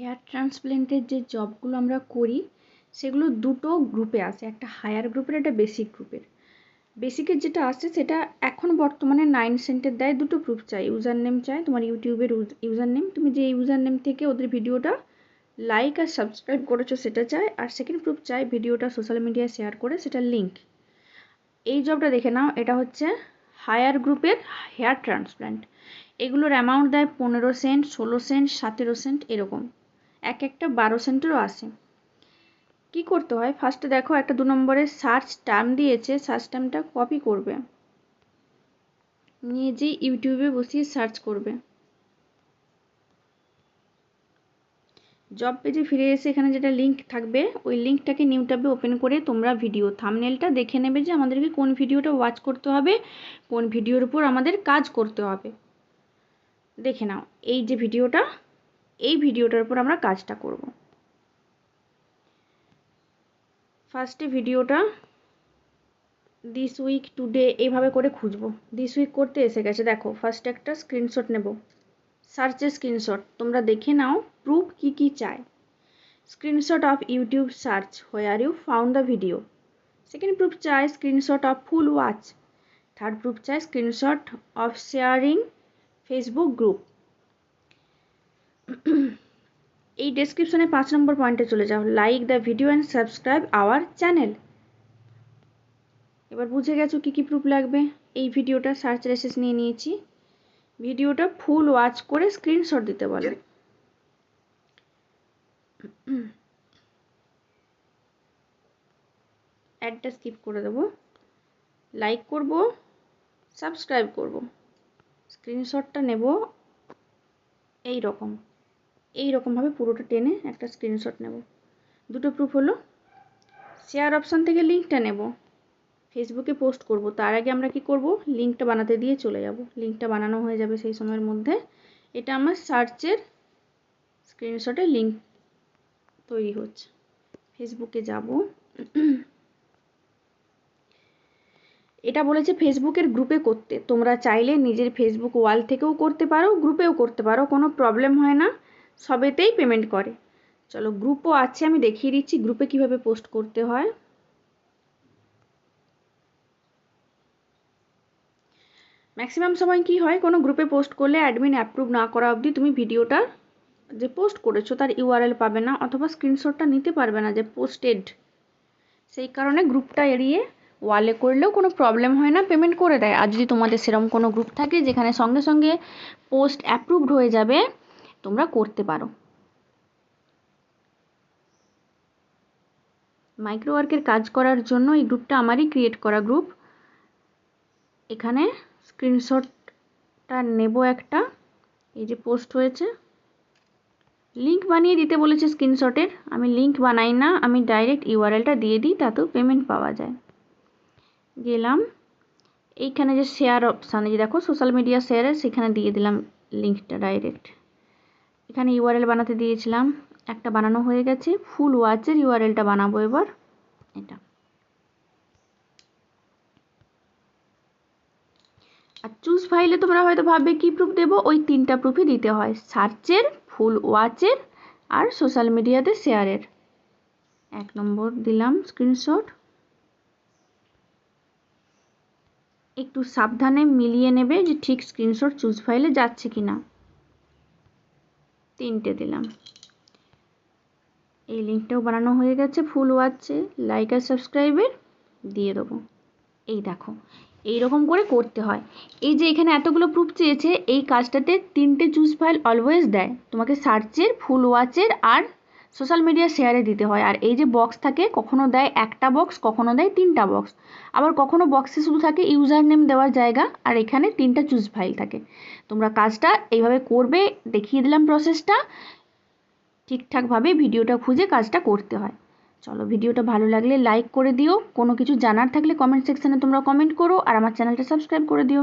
Hair ট্রান্সপ্ল্যান্টের যে জবগুলো আমরা করি সেগুলো দুটো গ্রুপে আসে, একটা হায়ার গ্রুপের, একটা বেসিক গ্রুপের। বেসিকের যেটা আসছে সেটা এখন বর্তমানে 9 সেন্টের দেয়। দুটো প্রুফ চাই, ইউজার নেম চাই, তোমার ইউটিউবের ইউজার নেম, তুমি যে ইউজার নেম থেকে ওদের ভিডিওটা লাইক আর সাবস্ক্রাইব করেছো সেটা চাই। আর সেকেন্ড প্রুফ চাই ভিডিওটা সোশ্যাল মিডিয়ায় শেয়ার করে সেটা লিঙ্ক। এই জবটা দেখে নাও, এটা হচ্ছে হায়ার গ্রুপের হেয়ার ট্রান্সপ্ল্যান্ট। এগুলোর অ্যামাউন্ট দেয় 15 সেন্ট, 16 সেন্ট, 17 সেন্ট, এরকম এক একটা 12 সেন্টেরও আসে। কি করতে হয়, ফার্স্টে দেখো একটা 2 নম্বরের সার্চ টার্ম দিয়েছে, সার্চ টার্মটা কপি করবে, নিয়ে যে ইউটিউবে বসিয়ে সার্চ করবে। জব পেজে ফিরে এসে এখানে যেটা লিঙ্ক থাকবে ওই লিঙ্কটাকে নিউ ট্যাবে ওপেন করে তোমরা ভিডিও থাম্বনেলটা দেখে নেবে যে আমাদেরকে কোন ভিডিওটা ওয়াচ করতে হবে, কোন ভিডিওর উপর আমাদের কাজ করতে হবে। দেখে নাও, এই যে ভিডিওটা, এই ভিডিওটার উপর আমরা কাজটা করব। ফার্স্টে ভিডিওটা দিস উইক, টুডে, এইভাবে করে খুঁজবো। দিস উইক করতে এসে গেছে, দেখো ফার্স্টে একটা স্ক্রিনশট নেব, সার্চের স্ক্রিনশট। তোমরা দেখে নাও প্রুফ কি কি চায়। Screenshot of YouTube search where you found the video. Second proof চাই screenshot of full watch. Third proof চাই screenshot of sharing Facebook group. এই ডেসক্রিপশনে 5 নম্বর পয়েন্টে চলে যাও, like the video and subscribe our channel. এবার বুঝে গেছো কি কি প্রুফ লাগবে। এই ভিডিওটা সার্চ রেসেস নিয়ে নিয়েছি, ভিডিওটা ফুল ওয়াচ করে স্ক্রিনশট দিতে বলে। অ্যাডটা স্কিপ করে দেবো, লাইক করব, সাবস্ক্রাইব করব, স্ক্রিনশটটা নেব এই রকমভাবে পুরোটা টেনে একটা স্ক্রিনশট নেব। দুটো প্রুফ হলো। শেয়ার অপশান থেকে লিঙ্কটা নেব, ফেসবুকে পোস্ট করব। তার আগে আমরা কি করব, লিঙ্কটা বানাতে দিয়ে চলে যাব। লিঙ্কটা বানানো হয়ে যাবে সেই সময়ের মধ্যে। এটা আমার সার্চের স্ক্রিনশটে লিঙ্ক তৈরি হচ্ছে। ফেসবুকে যাব, এটা বলেছে ফেসবুকের গ্রুপে করতে। তোমরা চাইলে নিজের ফেসবুক ওয়াল থেকেও করতে পারো, গ্রুপেও করতে পারো, কোনো প্রবলেম হয় না, সবেতেই পেমেন্ট করে। চলো গ্রুপও আছে, আমি দেখিয়ে দিচ্ছি গ্রুপে কিভাবে পোস্ট করতে হয়। ম্যাক্সিমাম সময় কি হয়, কোনো গ্রুপে পোস্ট করলে অ্যাডমিন অ্যাপ্রুভ না করা অবধি তুমি ভিডিওটা যে পোস্ট করেছো তার ইউআরএল পাবে না, অথবা স্ক্রিনশটটা নিতে পারবে না যে পোস্টেড। সেই কারণে গ্রুপটা এড়িয়ে ওয়ালে করলেও কোনো প্রবলেম হয় না, পেমেন্ট করে দেয়। আর যদি তোমাদের সেরকম কোনো গ্রুপ থাকে যেখানে সঙ্গে সঙ্গে পোস্ট অ্যাপ্রুভড হয়ে যাবে, তোমরা করতে পারো। মাইক্রো ওয়ার্কের কাজ করার জন্য এই গ্রুপটা আমারই ক্রিয়েট করা গ্রুপ। এখানে স্ক্রিনশটটা নেব একটা, এই যে পোস্ট হয়েছে, লিঙ্ক বানিয়ে দিতে বলেছে স্ক্রিনশটের। আমি লিঙ্ক বানাই না, আমি ডাইরেক্ট ইউআরএলটা দিয়ে দিই, তাতেও পেমেন্ট পাওয়া যায়। গেলাম এইখানে যে শেয়ার অপশানে, যে দেখো সোশ্যাল মিডিয়া শেয়ারে, সেখানে দিয়ে দিলাম লিঙ্কটা ডাইরেক্ট। এখানে ইউআরএল বানাতে দিয়েছিলাম, একটা বানানো হয়ে গেছে। ফুল ওয়াচের ইউআরএলটা বানাবো এবার, এটা। আর চুজ ফাইলে তোমরা হয়তো ভাববে কি প্রুফ দেবো, ওই 3টা প্রুফই দিতে হয়, সার্চের, ফুল ওয়াচের আর সোশ্যাল মিডিয়াতে শেয়ারের। 1 নম্বর দিলাম স্ক্রিনশট। একটু সাবধানে মিলিয়ে নেবে যে ঠিক স্ক্রিনশট চুজ ফাইলে যাচ্ছে কিনা। 3টে দিলাম। এই লিঙ্কটাও বানানো হয়ে গেছে, ফুল ওয়াচে লাইক আর সাবস্ক্রাইবের দিয়ে দেবো। এই দেখো এইরকম করে করতে হয়। এই যে এখানে এতগুলো প্রুফ চেয়েছে, এই কাজটাতে 3টে চুজ ফাইল অলওয়েজ দেয় তোমাকে, সার্চের, ফুল ওয়াচের আর সোশ্যাল মিডিয়া শেয়ারে দিতে হয়। আর এই যে বক্স থাকে, কখনো দেয় একটা বক্স, কখনো দেয় 3টা বক্স, আবার কখনো বক্সে শুধু থাকে ইউজার নেম দেওয়ার জায়গা, আর এখানে 3টা চুজ ফাইল থাকে। তোমরা কাজটা এইভাবে করবে, দেখিয়ে দিলাম প্রসেসটা। ঠিকঠাকভাবে ভিডিওটা খুঁজে কাজটা করতে হয়। চলো ভিডিওটা ভালো লাগলে লাইক করে দিও, কোনো কিছু জানার থাকলে কমেন্ট সেকশানে তোমরা কমেন্ট করো, আর আমার চ্যানেলটা সাবস্ক্রাইব করে দিও।